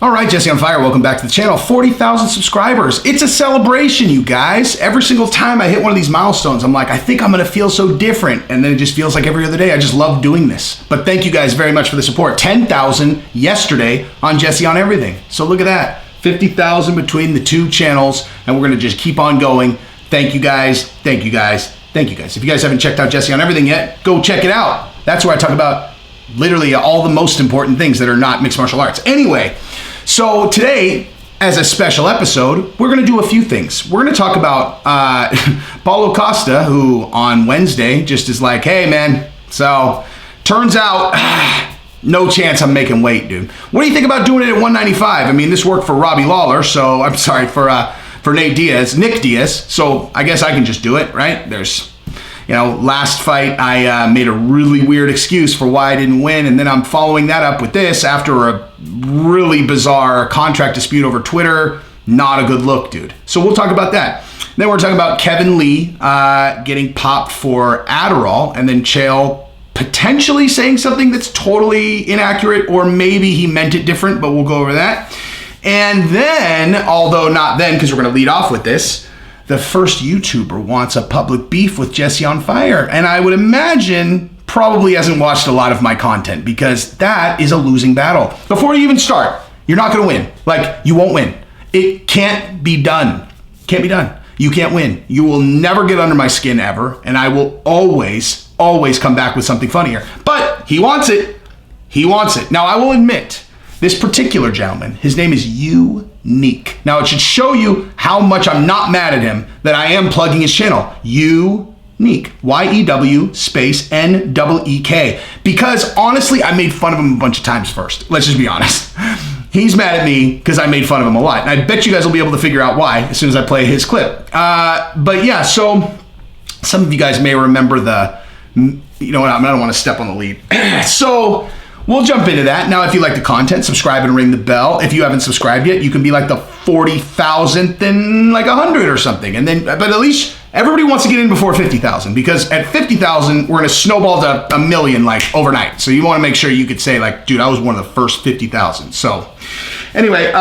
All right, Jesse on Fire, welcome back to the channel. 40,000 subscribers. It's a celebration, you guys. Every single time I hit one of these milestones, I'm like, I think I'm gonna feel so different. And then it just feels like every other day. I just love doing this. But thank you guys very much for the support. 10,000 yesterday on Jesse on Everything. So look at that, 50,000 between the two channels, and we're gonna just keep on going. Thank you guys, thank you guys, thank you guys. If you guys haven't checked out Jesse on Everything yet, go check it out. That's where I talk about literally all the most important things that are not mixed martial arts. Anyway, so today, as a special episode, we're gonna do a few things. We're gonna talk about Paulo Costa, who on Wednesday just is like, hey man, so turns out, no chance I'm making weight, dude. What do you think about doing it at 195? I mean, this worked for Robbie Lawler, so I'm sorry, for Nick Diaz, so I guess I can just do it, right? There's, you know, last fight, I made a really weird excuse for why I didn't win, and then I'm following that up with this after a really bizarre contract dispute over Twitter. Not a good look, dude. So we'll talk about that. Then we're talking about Kevin Lee getting popped for Adderall, and then Chael potentially saying something that's totally inaccurate, or maybe he meant it different, but we'll go over that. And then, although not then, because we're going to lead off with this, the first YouTuber wants a public beef with Jesse on Fire. And I would imagine probably hasn't watched a lot of my content, because that is a losing battle. Before you even start, you're not going to win. Like, you won't win. It can't be done. Can't be done. You can't win. You will never get under my skin ever. And I will always come back with something funnier. But he wants it. He wants it. Now, I will admit, this particular gentleman, his name is Yew Neek. Now, it should show you how much I'm not mad at him that I am plugging his channel. Yew Neek. Y-E-W space N-E-E-K. Because honestly, I made fun of him a bunch of times first. Let's just be honest. He's mad at me because I made fun of him a lot. And I bet you guys will be able to figure out why as soon as I play his clip. But yeah, so some of you guys may remember you know what, I don't want to step on the lead. So we'll jump into that. Now, if you like the content, subscribe and ring the bell. If you haven't subscribed yet, you can be like the 40,000th in like 100 or something. And then, but at least everybody wants to get in before 50,000, because at 50,000, we're going to snowball to 1 million like overnight. So you want to make sure you could say like, dude, I was one of the first 50,000. So anyway,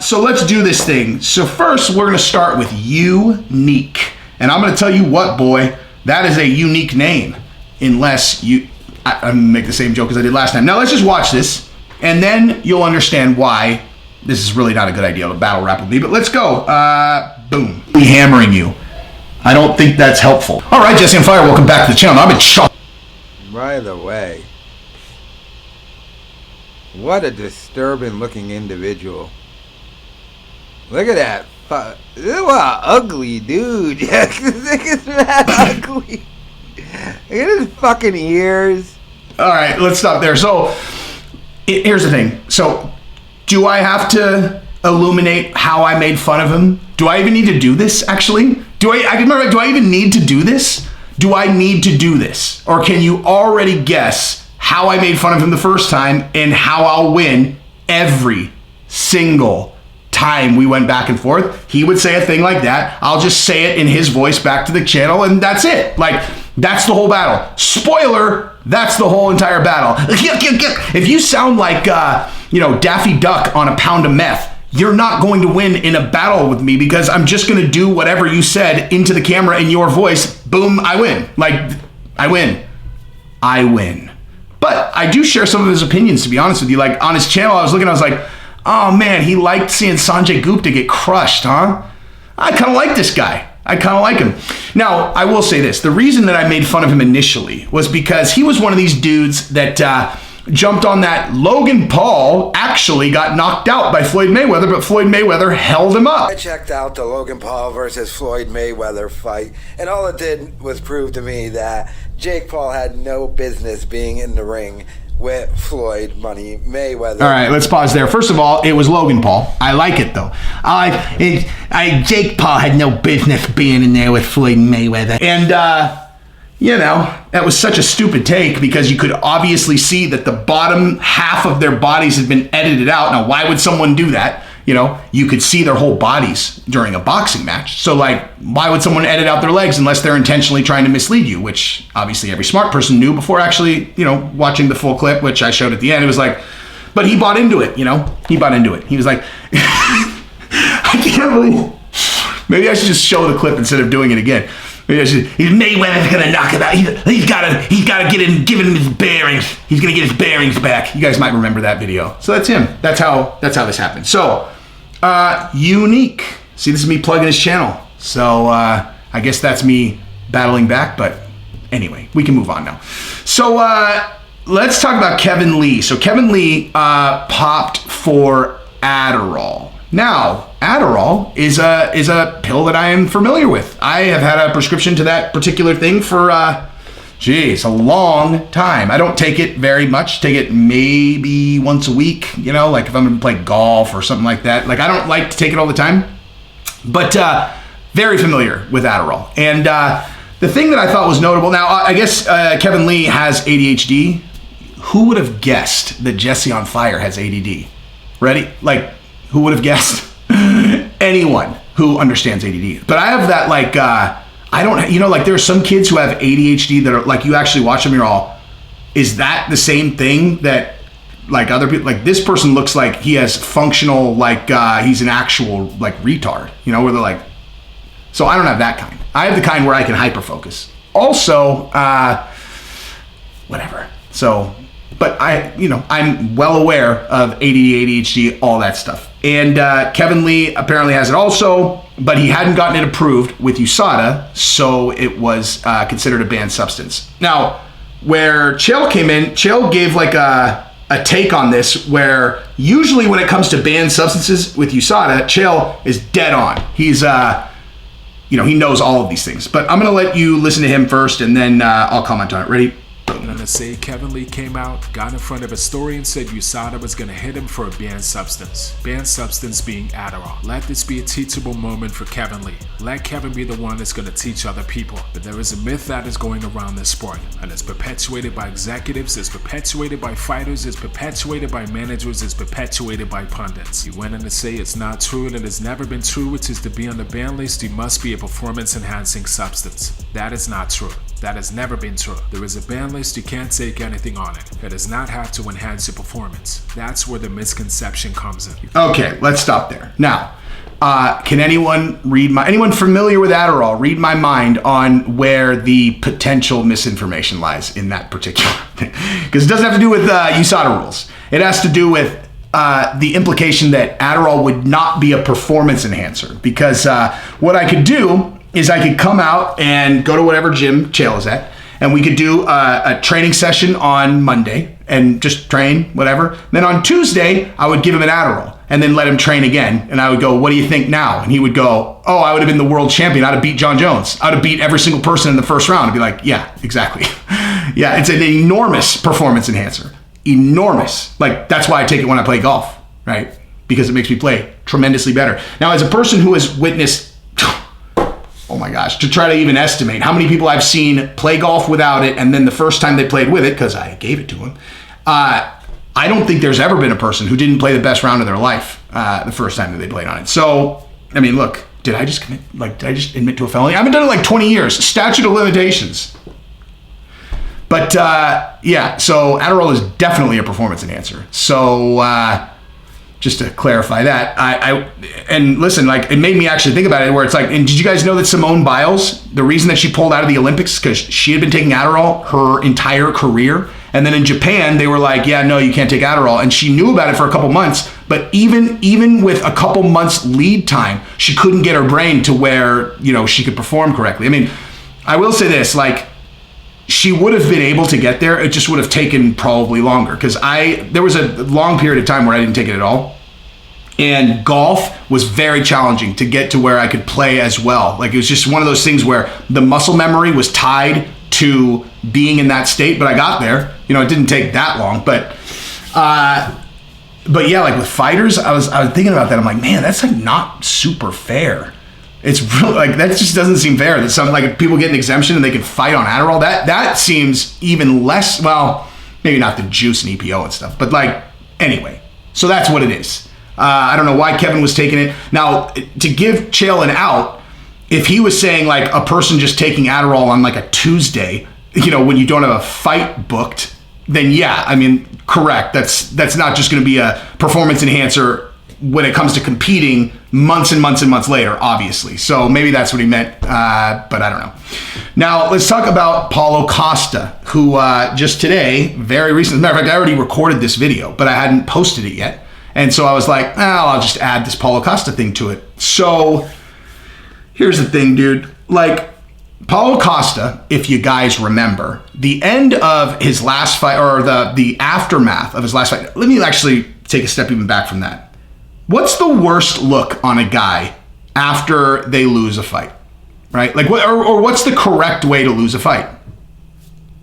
so let's do this thing. So first, we're going to start with Yew Neek. And I'm going to tell you what, boy, that is a unique name. Unless you... I'm gonna make the same joke as I did last time. Now let's just watch this, and then you'll understand why this is really not a good idea to battle rap with me. But let's go. Boom. Hammering you. I don't think that's helpful. All right, Jesse on Fire, welcome back to the channel. I've been shocked. By the way, what a disturbing looking individual. Look at that. What an ugly dude. This is mad ugly. Look at his fucking ears. All right, let's stop there. So, here's the thing. So, do I have to illuminate how I made fun of him? Do I even need to do this, actually? Do I even need to do this? Do I need to do this? Or can you already guess how I made fun of him the first time and how I'll win every single time we went back and forth? He would say a thing like that. I'll just say it in his voice back to the channel, and that's it. Like, that's the whole battle. Spoiler, that's the whole entire battle. If you sound like, Daffy Duck on a pound of meth, you're not going to win in a battle with me, because I'm just going to do whatever you said into the camera in your voice. Boom, I win. Like, I win. But I do share some of his opinions, to be honest with you. Like, on his channel, I was like, oh man, he liked seeing Sanjay Gupta get crushed, huh? I kind of like this guy. I kind of like him. Now, I will say this. The reason that I made fun of him initially was because he was one of these dudes that jumped on that Logan Paul actually got knocked out by Floyd Mayweather, but Floyd Mayweather held him up. I checked out the Logan Paul versus Floyd Mayweather fight, and all it did was prove to me that Jake Paul had no business being in the ring with Floyd Money Mayweather. All right, let's pause there. First of all, it was Logan Paul. I like it, though. Jake Paul had no business being in there with Floyd Mayweather. And, that was such a stupid take, because you could obviously see that the bottom half of their bodies had been edited out. Now, why would someone do that? You could see their whole bodies during a boxing match. So, like, why would someone edit out their legs unless they're intentionally trying to mislead you? Which, obviously, every smart person knew before actually, watching the full clip, which I showed at the end. It was like, But he bought into it, He bought into it. He was like, I can't believe. Maybe I should just show the clip instead of doing it again. Maybe I should. Mayweather's gonna knock him out. He's gotta give him his bearings. He's gonna get his bearings back. You guys might remember that video. So that's him. That's how this happened. So, Yew Neek. See, this is me plugging his channel. So I guess that's me battling back. But anyway, we can move on now. So let's talk about Kevin Lee. So Kevin Lee popped for Adderall. Now, Adderall is a pill that I am familiar with. I have had a prescription to that particular thing for, a long time. I don't take it very much. Take it maybe once a week, like if I'm going to play golf or something like that. Like, I don't like to take it all the time, but very familiar with Adderall. And the thing that I thought was notable, now, I guess Kevin Lee has ADHD. Who would have guessed that Jesse on Fire has ADD? Ready? Like, who would have guessed? Anyone who understands ADD. But I have that, like, I don't, like there are some kids who have ADHD that are like, you actually watch them, you're all, is that the same thing that like other people, like this person looks like he has functional, like he's an actual like retard, where they're like, so I don't have that kind. I have the kind where I can hyper-focus. Also, whatever. So, but I'm well aware of ADD, ADHD, all that stuff. And Kevin Lee apparently has it also, but he hadn't gotten it approved with USADA, so it was considered a banned substance. Now, where Chael came in, Chael gave like a take on this, where usually when it comes to banned substances with USADA, Chael is dead on. He's, he knows all of these things. But I'm going to let you listen to him first, and then I'll comment on it. Ready? I'm gonna say Kevin Lee came out, got in front of a story and said USADA was gonna hit him for a banned substance. Banned substance being Adderall. Let this be a teachable moment for Kevin Lee. Let Kevin be the one that's gonna teach other people. But there is a myth that is going around this sport, and it's perpetuated by executives, it's perpetuated by fighters, it's perpetuated by managers, it's perpetuated by pundits. You went in to say it's not true and it has never been true, which is to be on the ban list, you must be a performance-enhancing substance. That is not true. That has never been true. There is a ban list, you can't take anything on it. It does not have to enhance your performance. That's where the misconception comes in. Okay, let's stop there. Now, can anyone familiar with Adderall read my mind on where the potential misinformation lies in that particular thing? Because it doesn't have to do with USADA rules. It has to do with the implication that Adderall would not be a performance enhancer. Because what I could do is I could come out and go to whatever gym Chael is at, and we could do a training session on Monday and just train, whatever. Then on Tuesday, I would give him an Adderall and then let him train again. And I would go, what do you think now? And he would go, oh, I would have been the world champion. I'd have beat John Jones. I'd have beat every single person in the first round. I'd be like, yeah, exactly. Yeah, it's an enormous performance enhancer. Enormous. Like, that's why I take it when I play golf, right? Because it makes me play tremendously better. Now, as a person who has witnessed, oh my gosh, to try to even estimate how many people I've seen play golf without it, and then the first time they played with it, because I gave it to them, I don't think there's ever been a person who didn't play the best round of their life the first time that they played on it. So, I mean, look, did I just admit to a felony? I haven't done it like 20 years. Statute of limitations. But yeah, so Adderall is definitely a performance enhancer. So just to clarify that, and listen, like, it made me actually think about it, where it's like, and did you guys know that Simone Biles, the reason that she pulled out of the Olympics is because she had been taking Adderall her entire career, and then in Japan they were like, yeah, no, you can't take Adderall, and she knew about it for a couple months, but even with a couple months lead time, she couldn't get her brain to where, she could perform correctly. I mean, I will say this, like, she would have been able to get there. It just would have taken probably longer, because there was a long period of time where I didn't take it at all. And golf was very challenging to get to where I could play as well. Like, it was just one of those things where the muscle memory was tied to being in that state, but I got there. It didn't take that long, but yeah, like with fighters, I was thinking about that. I'm like, man, that's like not super fair. It's really, like, that just doesn't seem fair that some, like, people get an exemption and they can fight on Adderall. That seems even less, well, maybe not the juice and EPO and stuff, but like, anyway, so that's what it is. I don't know why Kevin was taking it. Now, to give Chael an out, if he was saying like a person just taking Adderall on like a Tuesday, when you don't have a fight booked, then yeah, I mean, correct. That's not just going to be a performance enhancer when it comes to competing months and months and months later, obviously. So maybe that's what he meant, but I don't know. Now, let's talk about Paulo Costa, who just today, very recently, as a matter of fact, I already recorded this video, but I hadn't posted it yet. And so I was like, I'll just add this Paulo Costa thing to it. So here's the thing, dude. Like, Paulo Costa, if you guys remember, the end of his last fight, or the aftermath of his last fight, let me actually take a step even back from that. What's the worst look on a guy after they lose a fight, right? Like, or what's the correct way to lose a fight,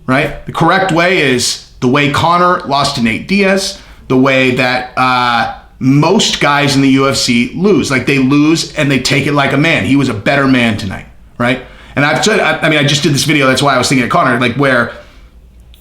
right? The correct way is the way Conor lost to Nate Diaz, the way that most guys in the UFC lose. Like, they lose and they take it like a man. He was a better man tonight, right? And I've said, I mean, I just did this video, that's why I was thinking of Conor, like, where,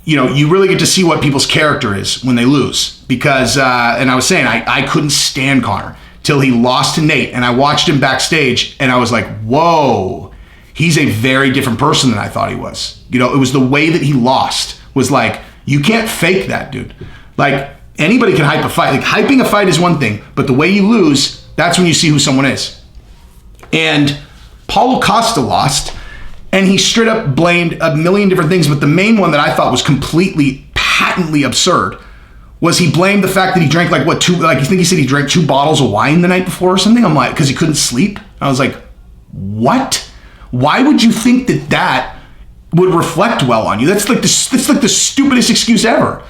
you know, you really get to see what people's character is when they lose. Because, and I was saying, I couldn't stand Conor till he lost to Nate. And I watched him backstage and I was like, whoa, he's a very different person than I thought he was. You know, it was the way that he lost was like, you can't fake that, dude. Like, anybody can hype a fight. Like, hyping a fight is one thing, but the way you lose, that's when you see who someone is. And Paulo Costa lost, and he straight up blamed a million different things, but the main one that I thought was completely, patently absurd was he blamed the fact that he drank like I think he said he drank 2 bottles of wine the night before or something. I'm like, because he couldn't sleep. I was like, what? Why would you think that would reflect well on you? That's like the stupidest excuse ever.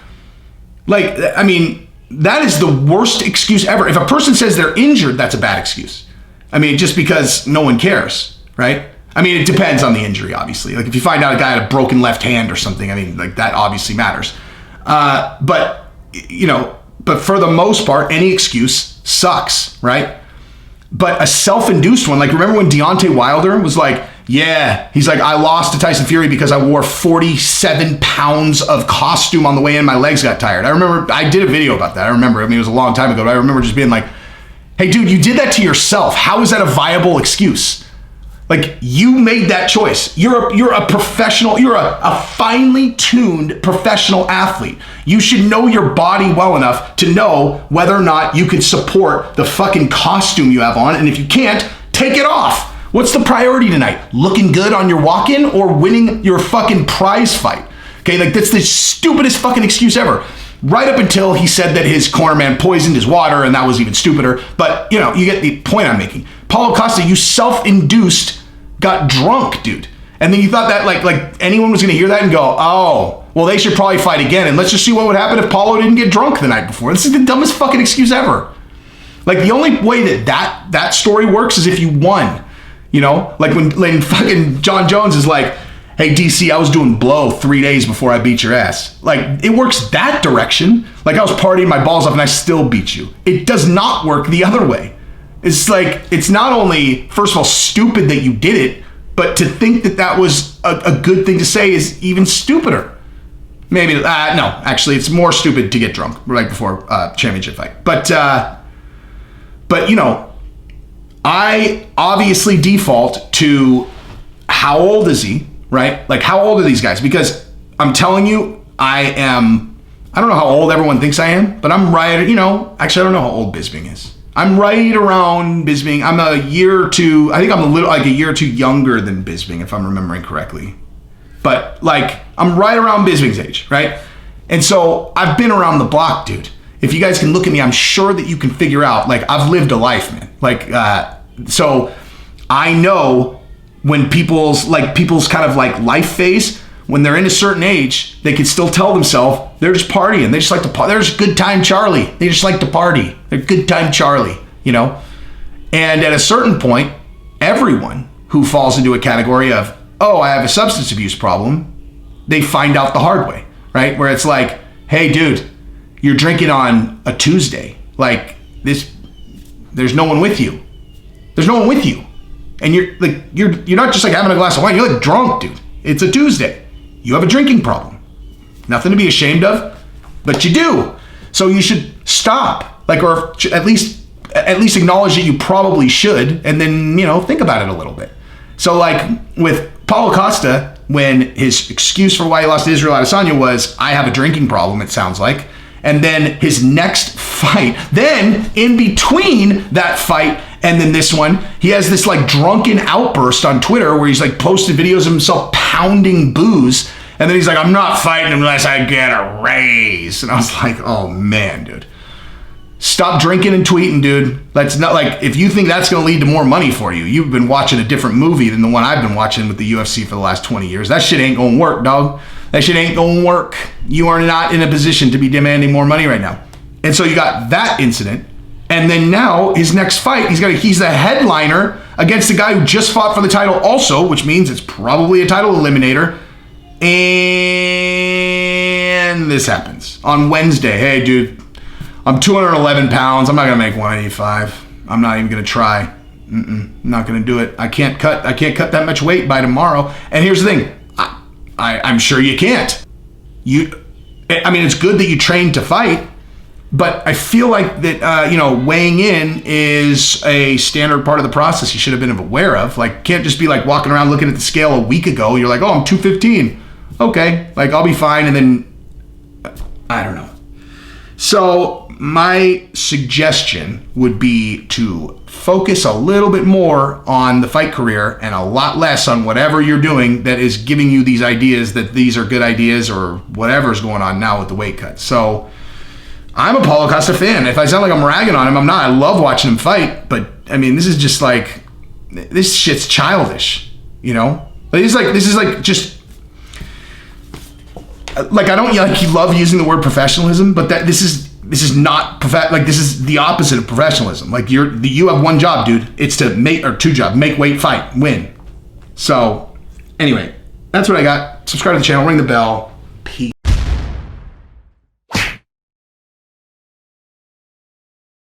Like, I mean, that is the worst excuse ever. If a person says they're injured, that's a bad excuse. I mean, just because no one cares, right? I mean, it depends on the injury, obviously. Like, if you find out a guy had a broken left hand or something, I mean, like, that obviously matters. But, you know, but for the most part, any excuse sucks, right? But a self-induced one, like, remember when Deontay Wilder was like, yeah, he's like, I lost to Tyson Fury because I wore 47 pounds of costume on the way in, my legs got tired. I remember, I did a video about that. I remember, I mean, it was a long time ago, but I remember just being like, hey, dude, you did that to yourself. How is that a viable excuse? Like, you made that choice. You're a professional, you're a finely tuned professional athlete. You should know your body well enough to know whether or not you can support the fucking costume you have on. And if you can't, take it off. What's the priority tonight? Looking good on your walk-in or winning your fucking prize fight? Okay, like, that's the stupidest fucking excuse ever. Right up until he said that his cornerman poisoned his water, and that was even stupider. But, you know, you get the point I'm making. Paulo Costa, you self-induced got drunk, dude. And then you thought that like anyone was going to hear that and go, oh, well, they should probably fight again. And let's just see what would happen if Paulo didn't get drunk the night before. This is the dumbest fucking excuse ever. Like, the only way that story works is if you won. You know, like when fucking John Jones is like, hey, DC, I was doing blow 3 days before I beat your ass. Like, it works that direction. Like, I was partying my balls off and I still beat you. It does not work the other way. It's like, it's not only, first of all, stupid that you did it, but to think that was a good thing to say is even stupider. Maybe, no, actually, it's more stupid to get drunk right before a championship fight. But you know, I obviously default to how old is he, right? Like, how old are these guys? Because I'm telling you, I don't know how old everyone thinks I am, but I'm right, you know, actually, I don't know how old Bisping is. I'm right around Bisping. I'm a year or two, I think I'm a year or two younger than Bisping, if I'm remembering correctly. But, like, I'm right around Bisping's age, right? And so I've been around the block, dude. If you guys can look at me, I'm sure that you can figure out, like, I've lived a life, man. Like, so I know when people's kind of like life phase, when they're in a certain age, they can still tell themselves they're just partying. They just like to party. They're just good time Charlie. They just like to party. They're good time Charlie, you know? And at a certain point, everyone who falls into a category of, oh, I have a substance abuse problem, they find out the hard way, right? Where it's like, hey, dude, you're drinking on a Tuesday. Like, there's no one with you. There's no one with you. And you're not just like having a glass of wine. You're like drunk, dude. It's a Tuesday. You have a drinking problem. Nothing to be ashamed of, but you do. So you should stop. Like, or at least acknowledge that you probably should, and then, you know, think about it a little bit. So, like, with Paulo Costa, when his excuse for why he lost to Israel Adesanya was, I have a drinking problem, it sounds like. And then his next fight, then in between that fight and then this one, he has this like drunken outburst on Twitter where he's like posting videos of himself pounding booze. And then he's like, I'm not fighting unless I get a raise. And I was like, oh man, dude. Stop drinking and tweeting, dude. That's not like, if you think that's going to lead to more money for you, you've been watching a different movie than the one I've been watching with the UFC for the last 20 years. That shit ain't going to work, dog. That shit ain't going to work. You are not in a position to be demanding more money right now. And so you got that incident. And then now his next fight, he's the headliner against the guy who just fought for the title also, which means it's probably a title eliminator. And this happens on Wednesday. Hey, dude, I'm 211 pounds. I'm not going to make 185. I'm not even going to try. I'm not going to do it. I can't cut that much weight by tomorrow. And here's the thing. I'm sure you can't. It's good that you train to fight, but I feel like that, weighing in is a standard part of the process you should have been aware of. Like, can't just be like walking around looking at the scale a week ago. You're like, oh, I'm 215. Okay, like I'll be fine. And then, I don't know. So my suggestion would be to focus a little bit more on the fight career and a lot less on whatever you're doing that is giving you these ideas that these are good ideas or whatever's going on now with the weight cut. So I'm a Paulo Costa fan. If I sound like I'm ragging on him, I'm not. I love watching him fight, but I mean, this is just like, this shit's childish, you know? Like, this is like just, like, I don't like, you love using the word professionalism, but this is not this is the opposite of professionalism. Like, you have one job, dude. It's to make weight, fight, win. So anyway, that's what I got. Subscribe to the channel, ring the bell. Peace.